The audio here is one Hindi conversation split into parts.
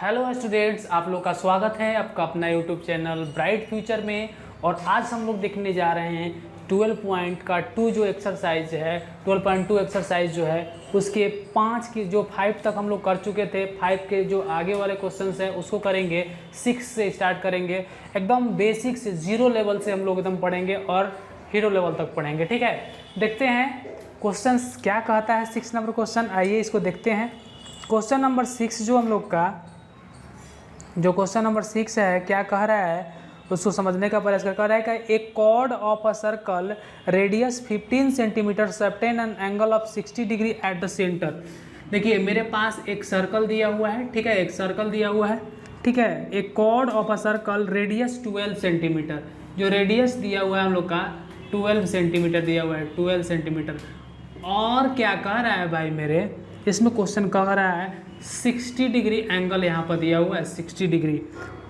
हेलो स्टूडेंट्स, आप लोग का स्वागत है आपका अपना यूट्यूब चैनल ब्राइट फ्यूचर में। और आज हम लोग देखने जा रहे हैं 12.2 जो एक्सरसाइज है, 12.2 एक्सरसाइज जो है उसके 5 की जो 5 तक हम लोग कर चुके थे। 5 के जो आगे वाले क्वेश्चंस हैं उसको करेंगे, 6 से स्टार्ट करेंगे। एकदम बेसिक से 0 लेवल से हम लोग एकदम पढ़ेंगे और हीरो लेवल तक पढ़ेंगे। ठीक है, देखते हैं क्वेश्चंस क्या कहता है। 6 नंबर क्वेश्चन, आइए इसको देखते हैं। क्वेश्चन नंबर 6 जो हम लोग का जो क्वेश्चन नंबर 6 है, क्या कह रहा है उसको समझने का प्रयास कर रहा है कि एक chord of a circle radius 15 centimetre subtend an angle of 60 degree at the centre. देखिए मेरे पास एक सर्कल दिया हुआ है, ठीक है, एक सर्कल दिया हुआ है, ठीक है। एक chord of a circle radius 12 centimetre, जो रेडियस दिया हुआ है हम लोग का 12 सेंटीमीटर दिया हुआ है, 12 सेंटीमीटर। और क्या कह रहा है भाई मेरे, इसमें क्वेश्चन कह रहा है 60 डिग्री एंगल यहाँ पर दिया हुआ है, 60 डिग्री।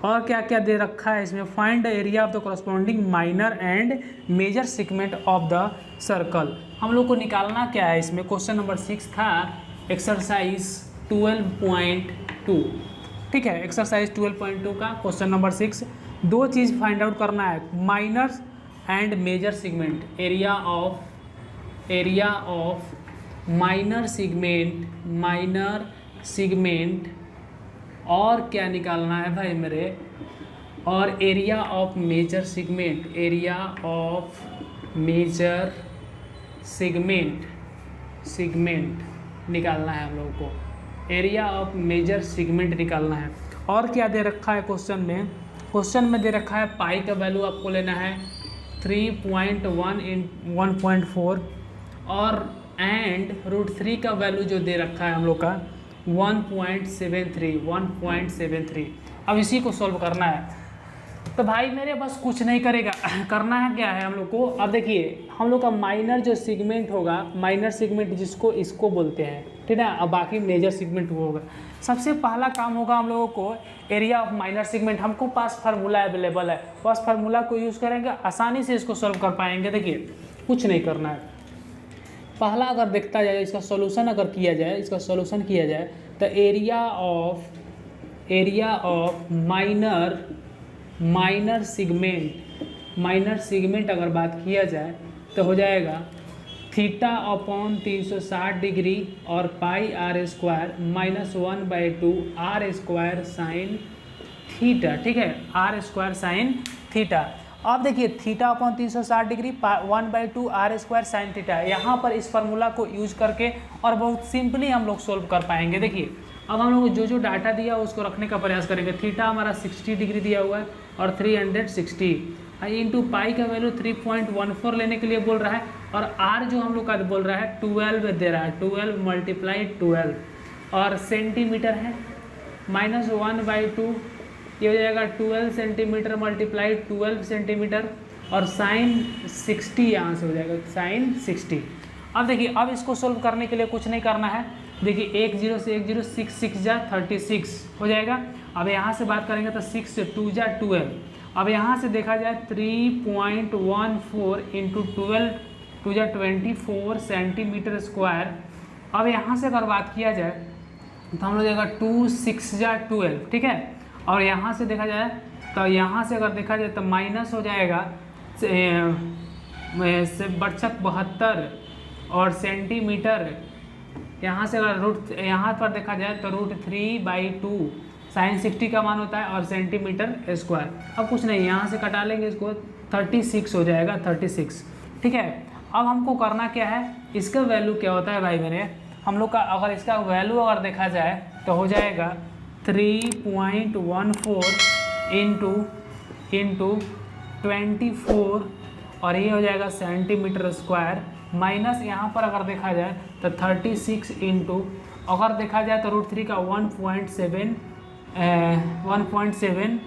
और क्या क्या दे रखा है इसमें, find the area of the corresponding minor and major segment of the circle. हम लोग को निकालना क्या है इसमें। क्वेश्चन नंबर 6 था एक्सरसाइज 12.2, ठीक है, एक्सरसाइज 12.2 का क्वेश्चन नंबर 6। दो चीज़ फाइंड आउट करना है, minor and major segment, area of minor segment और क्या निकालना है भाई मेरे, और area of major segment, area of major segment निकालना है हम लोगों को, एरिया ऑफ मेजर सेगमेंट निकालना है। और क्या दे रखा है क्वेश्चन में, क्वेश्चन में दे रखा है पाई का वैल्यू आपको लेना है 3.1 इन 1.4 और एंड √3 का वैल्यू जो दे रखा है हम लोग का 1.73। अब इसी को सॉल्व करना है। तो भाई मेरे बस कुछ नहीं करेगा, करना है क्या है हम लोग को। अब देखिए हम लोग का माइनर जो सेगमेंट होगा, माइनर सेगमेंट जिसको इसको बोलते हैं, ठीक है, अब बाकी मेजर सेगमेंट वो होगा। सबसे पहला काम होगा हम लोगों को एरिया ऑफ माइनर सेगमेंट, हमको पास फार्मूला अवेलेबल है, बस फार्मूला को यूज़ करेंगे, आसानी से इसको सॉल्व कर पाएंगे। देखिए कुछ नहीं करना है। पहला अगर देखता जाए इसका सॉल्यूशन अगर किया जाए, इसका सॉल्यूशन किया जाए तो एरिया ऑफ माइनर सेगमेंट अगर बात किया जाए तो हो जाएगा θ/360 डिग्री और पाई r square -1/2 r² sine theta, ठीक है, r² साइन थीटा। अब देखिए θ/360 डिग्री 1/2 r² साइन थीटा, यहाँ पर इस फार्मूला को यूज करके और बहुत सिंपली हम लोग सोल्व कर पाएंगे। देखिए अब हम लोग जो डाटा दिया उसको रखने का प्रयास करेंगे। थीटा हमारा 60 डिग्री दिया हुआ है और 360 इंटू पाई का वैल्यू 3.14 लेने के लिए बोल रहा है, और आर जो हम लोग का बोल रहा है 12 दे रहा है, 12 × 12 और सेंटीमीटर है, -1/2 ये हो जाएगा 12 सेंटीमीटर × 12 सेंटीमीटर और साइन 60 यहाँ से हो जाएगा, साइन 60। अब देखिए अब इसको सोल्व करने के लिए कुछ नहीं करना है। देखिए 1 0 से 1 0, 6 6 जा 36 हो जाएगा। अब यहाँ से बात करेंगे तो 6 से 2 जा 12। अब यहाँ से देखा जाए 3.14 इंटू 12 2 जा 24 सेंटीमीटर स्क्वायर। अब यहाँ से अगर बात किया जाए तो हम लोग जाएगा 2 6 जा 12, ठीक है। और यहाँ से देखा जाए तो यहाँ से अगर देखा जाए तो माइनस हो जाएगा से बरछक 72 और सेंटीमीटर, यहाँ से अगर यहाँ पर देखा जाए तो √3/2 साइन 60 का मान होता है और सेंटीमीटर स्क्वायर। अब कुछ नहीं, यहाँ से कटा लेंगे इसको, 36 हो जाएगा, 36, ठीक है। अब हमको करना क्या है, इसका वैल्यू क्या होता है भाई मेरे, हम लोग का अगर इसका वैल्यू अगर देखा जाए तो हो जाएगा 3.14 इंटू 24 और ये हो जाएगा सेंटीमीटर स्क्वायर, माइनस यहाँ पर अगर देखा जाए तो 36 इंटू अगर देखा जाए तो √3 का 1.7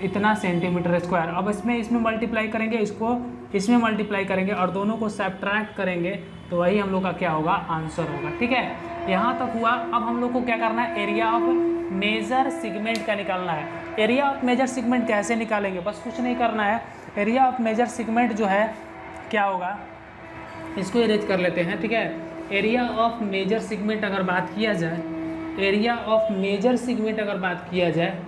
इतना सेंटीमीटर स्क्वायर। अब इसमें मल्टीप्लाई करेंगे, इसको इसमें मल्टीप्लाई करेंगे और दोनों को सब्ट्रैक्ट करेंगे तो वही हम लोग का क्या होगा, आंसर होगा, ठीक है। यहाँ तक हुआ। अब हम लोग को क्या करना है, एरिया ऑफ मेजर सेगमेंट का निकालना है। एरिया ऑफ मेजर सेगमेंट कैसे निकालेंगे, बस कुछ नहीं करना है। एरिया ऑफ मेजर सेगमेंट जो है क्या होगा, इसको इरेज कर लेते हैं, ठीक है। एरिया ऑफ मेजर सेगमेंट अगर बात किया जाए एरिया ऑफ मेजर सेगमेंट अगर बात किया जाए,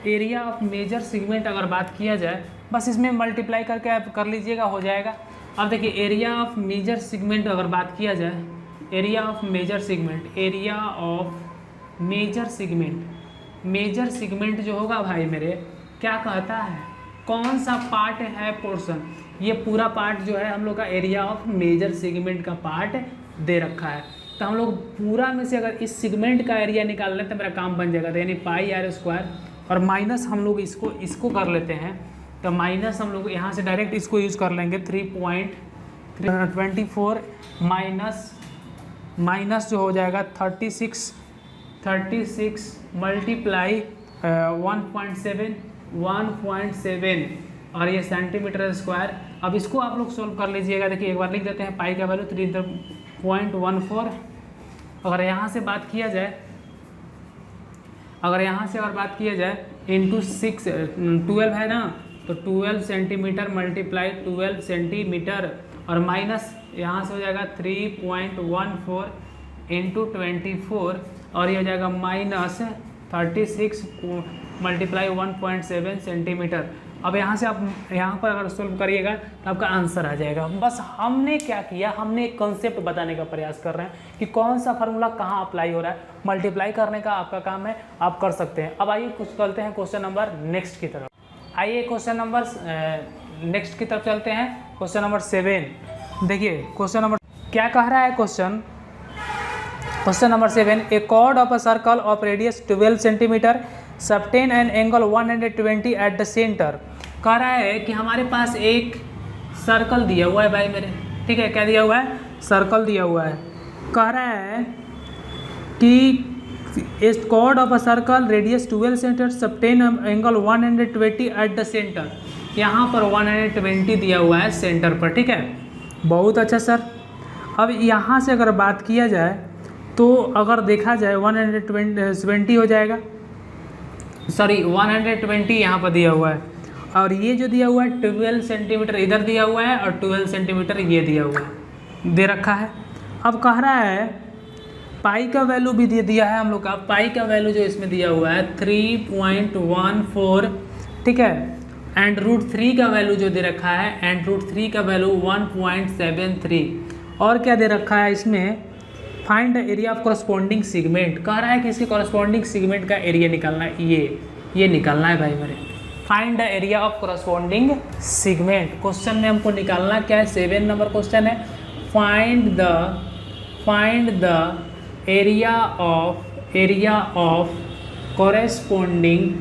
एरिया ऑफ मेजर सेगमेंट अगर बात किया जाए, बस इसमें मल्टीप्लाई करके आप कर लीजिएगा, हो जाएगा। अब देखिए एरिया ऑफ मेजर सेगमेंट अगर बात किया जाए, area of major segment, area of major segment, major segment जो होगा भाई मेरे क्या कहता है, कौन सा पार्ट है पोर्शन, ये पूरा पार्ट जो है हम लोग का एरिया ऑफ मेजर सेगमेंट का पार्ट दे रखा है। तो हम लोग पूरा में से अगर इस सेगमेंट का एरिया निकाल लें तो मेरा काम बन जाएगा, तो यानी पाई आर स्क्वायर और माइनस हम लोग इसको कर लेते हैं, तो माइनस हम लोग यहाँ से डायरेक्ट इसको यूज़ कर लेंगे 3.24 माइनस जो हो जाएगा 36 मल्टीप्लाई 1.7 और ये सेंटीमीटर स्क्वायर। अब इसको आप लोग सोल्व कर लीजिएगा। देखिए एक बार लिख देते हैं, पाई का वैल्यू 3.14। अगर यहाँ से बात किया जाए, अगर बात किया जाए इंटू 12 है ना, तो 12 सेंटीमीटर मल्टीप्लाई 12 सेंटीमीटर और माइनस यहाँ से हो जाएगा 3.14 इंटू 24 और ये हो जाएगा माइनस 36 मल्टीप्लाई 1.7 सेंटीमीटर। अब यहाँ से आप यहाँ पर अगर सोल्व करिएगा तो आपका आंसर आ जाएगा। बस हमने क्या किया, हमने एक कॉन्सेप्ट बताने का प्रयास कर रहे हैं कि कौन सा फार्मूला कहाँ अप्लाई हो रहा है। मल्टीप्लाई करने का आपका काम है, आप कर सकते हैं। अब आइए कुछ चलते हैं क्वेश्चन नंबर नेक्स्ट की तरफ। आइए क्वेश्चन नंबर नेक्स्ट की तरफ चलते हैं, क्वेश्चन नंबर 7। देखिए क्वेश्चन नंबर क्या कह रहा है, question number 7, a chord of a circle of radius 12 centimetre subtend an angle 120 at the centre. कह रहा है कि हमारे पास एक सर्कल दिया हुआ है भाई मेरे, ठीक है, क्या दिया हुआ है, सर्कल दिया हुआ है। कह रहा है कि a chord of a circle radius 12 centimetre subtend angle 120 at the centre. यहाँ पर 120 दिया हुआ है सेंटर पर, ठीक है, बहुत अच्छा सर। अब यहाँ से अगर बात किया जाए तो अगर देखा जाए 120 हो जाएगा, सॉरी 120 यहाँ पर दिया हुआ है और ये जो दिया हुआ है 12 सेंटीमीटर इधर दिया हुआ है और 12 सेंटीमीटर ये दिया हुआ है, दे रखा है। अब कह रहा है पाई का वैल्यू भी दिया है हम लोग का, पाई का वैल्यू जो इसमें दिया हुआ है 3.14, ठीक है, एंड √3 का वैल्यू जो दे रखा है, एंड √3 का वैल्यू 1.73 और क्या दे रखा है इसमें, find the area of corresponding segment. कह रहा है कि इसके कॉरस्पॉन्डिंग सेगमेंट का एरिया निकालना है, ये निकालना है भाई मेरे। Find the area of corresponding segment, question में हमको निकालना क्या है, 7 नंबर क्वेश्चन है। Find the area of corresponding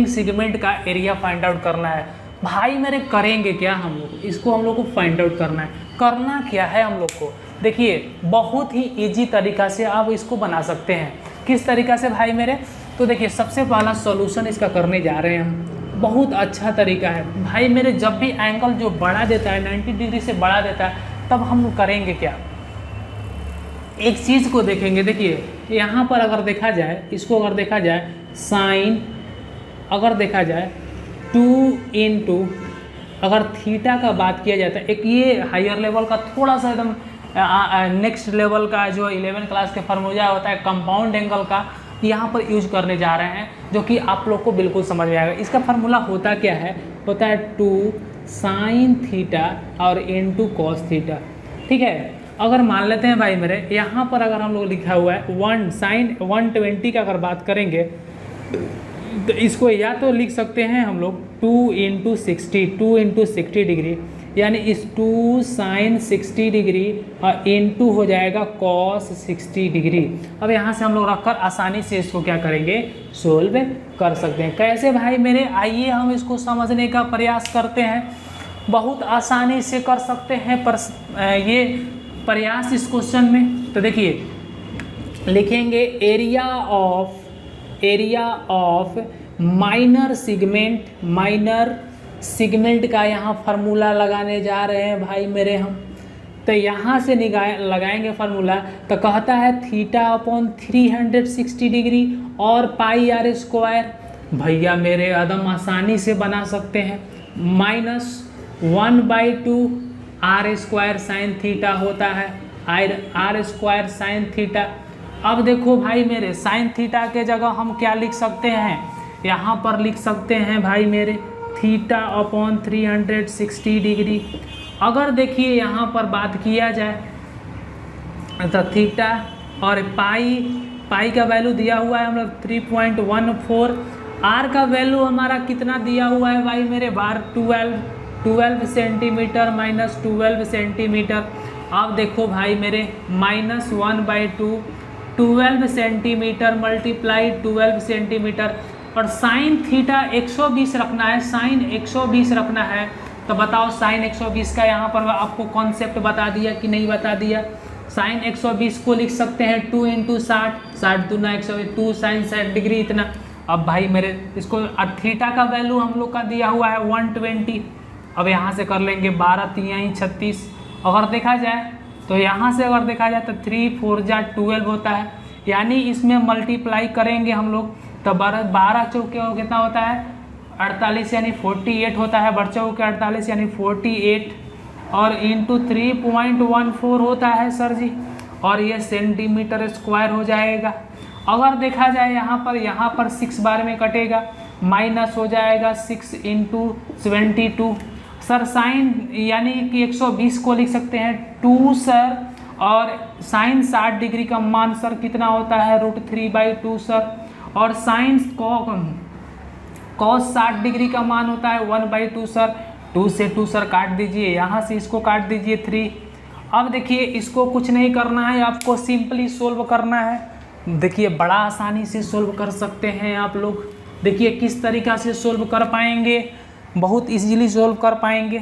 segment का एरिया फाइंड आउट करना है भाई मेरे। करेंगे क्या हम लोग, इसको हम लोग को फाइंड आउट करना है। करना क्या है हम लोग को, देखिए बहुत ही इजी तरीका से आप इसको बना सकते हैं। किस तरीका से भाई मेरे, तो देखिए सबसे पहला सॉल्यूशन इसका करने जा रहे हैं हम। बहुत अच्छा तरीका है भाई मेरे, जब भी एंगल जो बढ़ा देता है 90 डिग्री से बढ़ा देता है तब हम करेंगे क्या, एक चीज़ को देखेंगे। देखिए यहाँ पर अगर देखा जाए, इसको अगर देखा जाए साइन, अगर देखा जाए 2 इंटू, अगर थीटा का बात किया जाता है, एक ये हायर लेवल का थोड़ा सा एकदम नेक्स्ट लेवल का जो 11 क्लास के फार्मूला होता है कंपाउंड एंगल का, यहाँ पर यूज करने जा रहे हैं, जो कि आप लोग को बिल्कुल समझ में आएगा। इसका फार्मूला होता क्या है, होता है 2 sin थीटा और इनटू cos थीटा, ठीक है। अगर मान लेते हैं भाई मेरे, यहाँ पर अगर हम लोग लिखा हुआ है 1 sin 120 का अगर बात करेंगे तो इसको या तो लिख सकते हैं हम लोग 2 इंटू 60 डिग्री, यानी इस 2 sin 60 डिग्री और इनटू हो जाएगा cos 60 डिग्री। अब यहाँ से हम लोग रखकर आसानी से इसको क्या करेंगे, सोल्व कर सकते हैं। कैसे भाई मेरे, आइए हम इसको समझने का प्रयास करते हैं। बहुत आसानी से कर सकते हैं पर ये प्रयास इस क्वेश्चन में। तो देखिए लिखेंगे एरिया ऑफ माइनर सेगमेंट का यहाँ फार्मूला लगाने जा रहे हैं भाई मेरे हम। तो यहाँ से लगाएंगे फार्मूला, तो कहता है थीटा अपॉन 360 डिग्री और पाई आर स्क्वायर। भैया मेरे एकदम आसानी से बना सकते हैं। Minus 1/2 r square sine theta होता है, आर स्क्वायर साइन थीटा। अब देखो भाई मेरे, साइन थीटा के जगह हम क्या लिख सकते हैं, यहाँ पर लिख सकते हैं भाई मेरे थीटा अपॉन 360 डिग्री। अगर देखिए यहाँ पर बात किया जाए तो थीटा और पाई का वैल्यू दिया हुआ है हम लोग 3.14, आर का वैल्यू हमारा कितना दिया हुआ है भाई मेरे बार 12 सेंटीमीटर माइनस 12 सेंटीमीटर। अब देखो भाई मेरे -1/2 12 सेंटीमीटर मल्टीप्लाई 12 सेंटीमीटर, और साइन थीटा 120 रखना है, साइन 120 रखना है। तो बताओ साइन 120 का यहाँ पर आपको कॉन्सेप्ट बता दिया कि नहीं बता दिया। साइन 120 को लिख सकते हैं 2 × 60, 60 दूना 120, 2 साइन 60 डिग्री इतना। अब भाई मेरे इसको थीटा का वैल्यू हम लोग का दिया हुआ है 120। अब यहाँ से कर लेंगे 12 × 36। अगर देखा जाए तो यहाँ से अगर देखा जाए तो 3 4 जा 12 होता है, यानी इसमें मल्टीप्लाई करेंगे हम लोग तो 12 चौके कितना होता है 48 यानी 48 होता है, 12 चौके 48 यानी 48 और इंटू 3.14 होता है सर जी, और ये सेंटीमीटर स्क्वायर हो जाएगा। अगर देखा जाए यहाँ पर 6 बार में कटेगा, माइनस हो जाएगा 6 × 72। सर साइन यानी कि 120 को लिख सकते हैं 2 सर, और साइन 60 डिग्री का मान सर कितना होता है √3/2 सर, और साइन कॉस 60 डिग्री का मान होता है 1/2 सर। 2 से 2 सर काट दीजिए, यहाँ से इसको काट दीजिए 3। अब देखिए इसको कुछ नहीं करना है, आपको सिंपली सोल्व करना है। देखिए बड़ा आसानी से सोल्व कर सकते हैं आप लोग। देखिए किस तरीक़ा से सोल्व कर पाएंगे, बहुत इजीली सोल्व कर पाएंगे।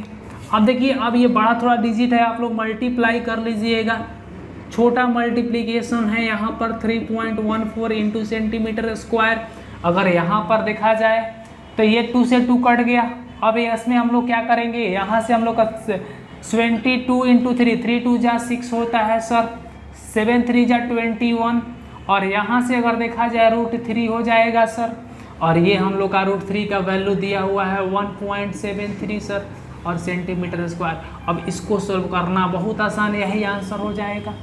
अब देखिए अब ये बड़ा थोड़ा डिजिट है, आप लोग मल्टीप्लाई कर लीजिएगा। छोटा मल्टीप्लिकेशन है यहाँ पर 3.14 × सेंटीमीटर स्क्वायर। अगर यहाँ पर देखा जाए तो ये 2 से 2 कट गया। अब इसमें हम लोग क्या करेंगे, यहाँ से हम लोग का 22 × 3, 3 2 जा 6 होता है सर, 7 3 जा 21, और यहाँ से अगर देखा जाए √3 हो जाएगा सर, और ये हम लोग का √3 का वैल्यू दिया हुआ है 1.73 सर, और सेंटीमीटर स्क्वायर। अब इसको सोल्व करना बहुत आसान, यही आंसर हो जाएगा।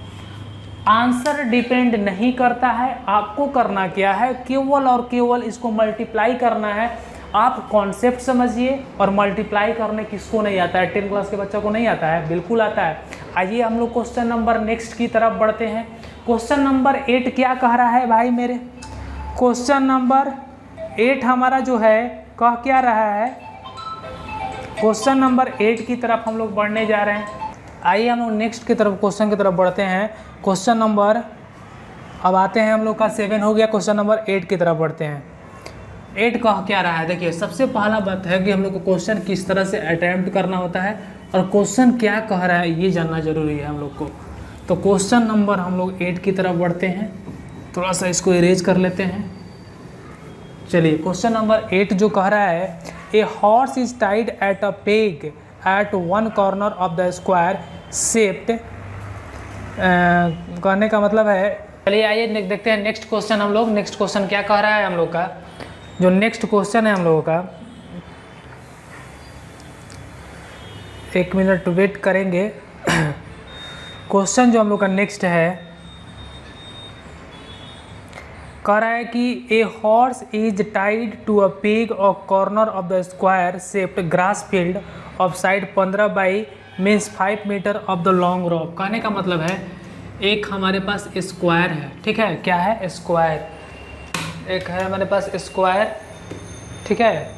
आंसर डिपेंड नहीं करता है, आपको करना क्या है, केवल और केवल इसको मल्टीप्लाई करना है। आप कॉन्सेप्ट समझिए, और मल्टीप्लाई करने किसको नहीं आता है, 10 क्लास के बच्चों को नहीं आता है, बिल्कुल आता है। आइए हम लोग क्वेश्चन नंबर नेक्स्ट की तरफ बढ़ते हैं। क्वेश्चन नंबर 8 क्या कह रहा है भाई मेरे, क्वेश्चन नंबर 8 हमारा जो है कह क्या रहा है, क्वेश्चन नंबर 8 की तरफ हम लोग बढ़ने जा रहे हैं। आइए हम लोग नेक्स्ट की तरफ क्वेश्चन की तरफ बढ़ते हैं। क्वेश्चन नंबर अब आते हैं हम लोग का 7 हो गया, क्वेश्चन नंबर 8 की तरफ बढ़ते हैं। 8 कह क्या रहा है, देखिए सबसे पहला बात है कि हम लोग को क्वेश्चन किस तरह से अटैम्प्ट करना होता है और क्वेश्चन क्या कह रहा है ये जानना जरूरी है हम लोग को। तो क्वेश्चन नंबर हम लोग 8 की तरफ बढ़ते हैं, थोड़ा सा इसको इरेज कर लेते हैं। चलिए क्वेश्चन नंबर 8 जो कह रहा है, a horse is tied at a peg at one corner of the square shaped, कहने का मतलब है। चलिए आइए देखते हैं नेक्स्ट क्वेश्चन हम लोग, नेक्स्ट क्वेश्चन क्या कह रहा है हम लोग का। जो नेक्स्ट क्वेश्चन है हम लोगों का, 1 मिनट वेट करेंगे। क्वेश्चन जो हम लोग का नेक्स्ट है कह रहा है कि a horse is tied to a peg or corner of the square shaped grass field of side 15 by means 5 metre of the long rope. कहने का मतलब है एक हमारे पास स्क्वायर है, ठीक है, क्या है स्क्वायर, एक है हमारे पास स्क्वायर, ठीक है।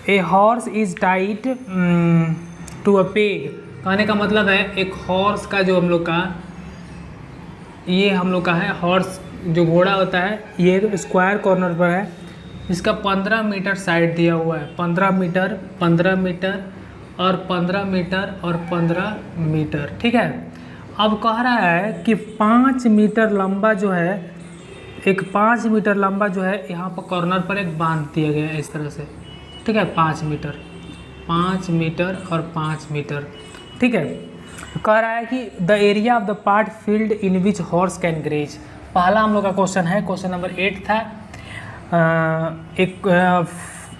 A horse is tied to a peg, कहने का मतलब है एक हॉर्स का जो हम लोग का, ये हम लोग का है हॉर्स जो घोड़ा होता है, ये स्क्वायर कॉर्नर पर है, इसका 15 मीटर साइड दिया हुआ है, 15 मीटर 15 मीटर और 15 मीटर और 15 मीटर, ठीक है। अब कह रहा है कि 5 मीटर लंबा जो है, एक 5 मीटर लंबा जो है यहाँ पर कॉर्नर पर एक बांध दिया गया है इस तरह से, ठीक है, 5 मीटर 5 मीटर और 5 मीटर, ठीक है। कह रहा है कि the area of the part field in which horse can graze. पहला हम लोग का क्वेश्चन है, क्वेश्चन नंबर 8 था।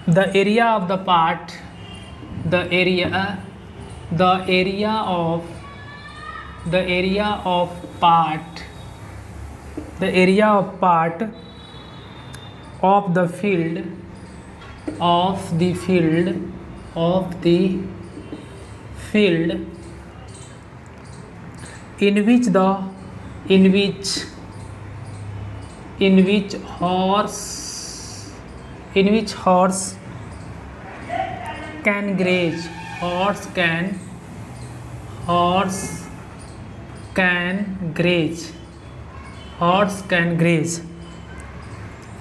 The area of the part the area of part of the field in which horse can graze.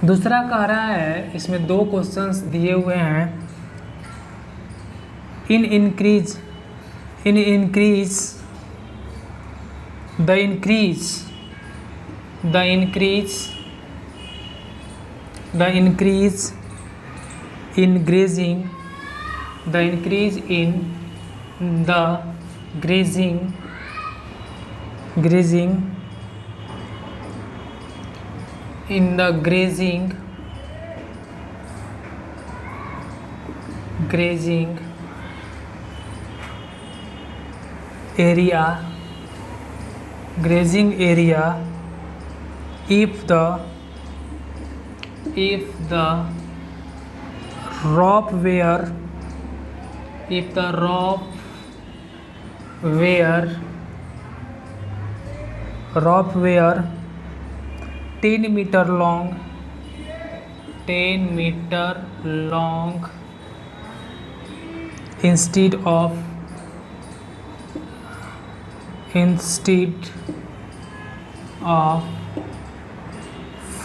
दूसरा कह रहा है, इसमें दो क्वेश्चंस दिए हुए हैं। In increase in grazing area if the rope were 10 meter long instead of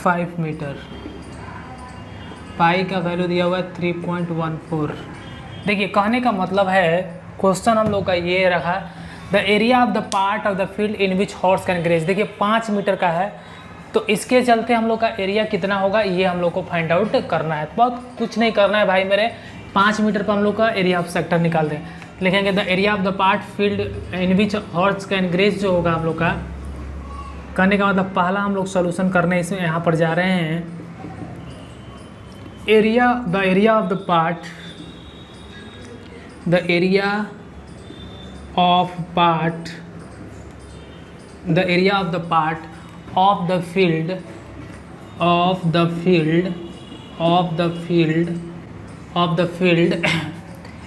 5 metre. Pi का वैल्यू दिया हुआ है 3.14। देखिए कहने का मतलब है, क्वेश्चन हम लोग का ये रखा, the area of the part of the field in which horse can graze. देखिए 5 मीटर का है, तो इसके चलते हम लोग का एरिया कितना होगा ये हम लोग को फाइंड आउट करना है। बहुत कुछ नहीं करना है भाई मेरे, 5 मीटर पर हम लोग का एरिया ऑफ सेक्टर निकाल दें। लिखेंगे the area of the part field in which horse can graze जो होगा हम लोग का, कहने का मतलब पहला हम लोग सोल्यूशन करने इसमें यहाँ पर जा रहे हैं। The area of the part of the field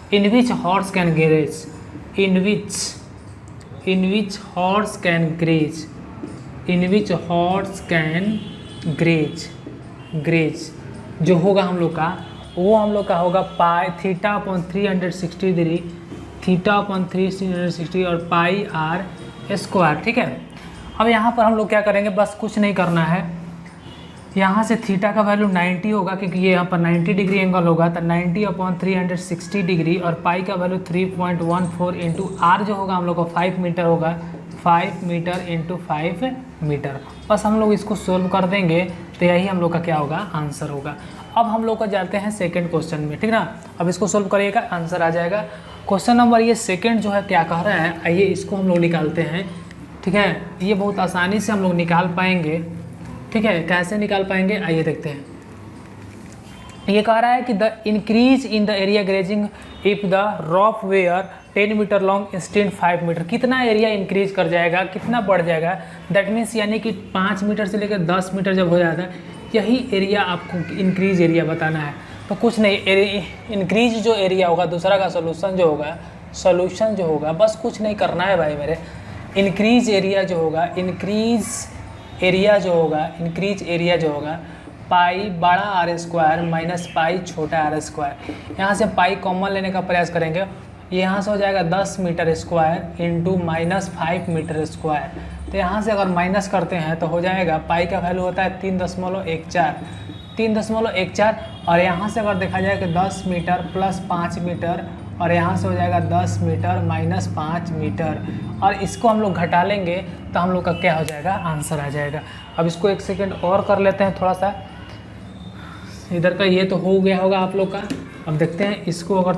in which horse can graze, graze जो होगा हम लोग का, वो हम लोग का होगा पाई थीटा अपॉन 360 डिग्री, थीटा अपॉन 360 और पाई आर स्क्वायर। ठीक है, अब यहाँ पर हम लोग क्या करेंगे, बस कुछ नहीं करना है। यहाँ से थीटा का वैल्यू 90 होगा क्योंकि ये यहाँ पर 90 डिग्री एंगल होगा, तो 90 अपॉन 360 डिग्री और पाई का वैल्यू 3.14 इंटू आर जो होगा हम लोग को 5 मीटर होगा, 5 मीटर इंटू 5 मीटर। बस हम लोग इसको सोल्व कर देंगे तो यही हम लोग का क्या होगा, आंसर होगा। अब हम लोग को जाते हैं सेकंड क्वेश्चन में, ठीक ना। अब इसको सोल्व करिएगा, आंसर आ जाएगा। क्वेश्चन नंबर ये सेकंड जो है क्या कह रहा है, आइए इसको हम लोग निकालते हैं। ठीक है, ये बहुत आसानी से हम लोग निकाल पाएंगे। ठीक है, कैसे निकाल पाएंगे आइए देखते हैं। ये कह रहा है कि the increase in the area grazing if the rope were 10 metre long instead 5 metre. कितना एरिया इंक्रीज कर जाएगा, कितना बढ़ जाएगा, दैट मीन्स यानी कि 5 मीटर से लेकर 10 मीटर जब हो जाता है, यही एरिया आपको इंक्रीज एरिया बताना है। तो कुछ नहीं, इंक्रीज जो एरिया होगा, दूसरा का सोल्यूशन जो होगा, बस कुछ नहीं करना है भाई मेरे। इंक्रीज एरिया जो होगा पाई बड़ा आर स्क्वायर माइनस पाई छोटा आर स्क्वायर। यहाँ से पाई कॉमन लेने का प्रयास करेंगे, यहाँ से हो जाएगा 10 metre square into minus 5 metre square. तो यहाँ से अगर माइनस करते हैं तो हो जाएगा, पाई का वैल्यू होता है 3.14 और यहाँ से अगर देखा जाए कि 10 मीटर प्लस 5 मीटर और यहाँ से हो जाएगा 10 मीटर माइनस 5 मीटर, और इसको हम लोग घटा लेंगे तो हम लोग का क्या हो जाएगा, आंसर आ जाएगा। अब इसको 1 सेकेंड और कर लेते हैं थोड़ा सा, इधर का ये तो हो गया होगा आप लोग का। अब देखते हैं इसको अगर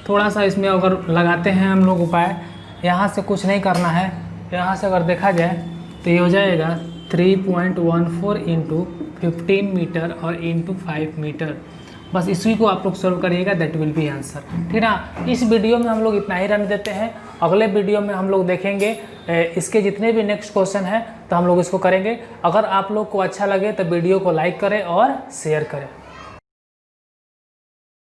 थोड़ा सा इसमें अगर लगाते हैं हम लोग उपाय। यहाँ से कुछ नहीं करना है, यहाँ से अगर देखा जाए तो ये हो जाएगा 3.14 इंटू 15 मीटर और इंटू 5 मीटर। बस इसी को आप लोग सॉल्व करिएगा, दैट विल बी आंसर। ठीक है ना। इस वीडियो में हम लोग इतना ही रहने देते हैं। अगले वीडियो में हम लोग देखेंगे इसके जितने भी नेक्स्ट क्वेश्चन हैं तो हम लोग इसको करेंगे। अगर आप लोग को अच्छा लगे तो वीडियो को लाइक करें और शेयर करें।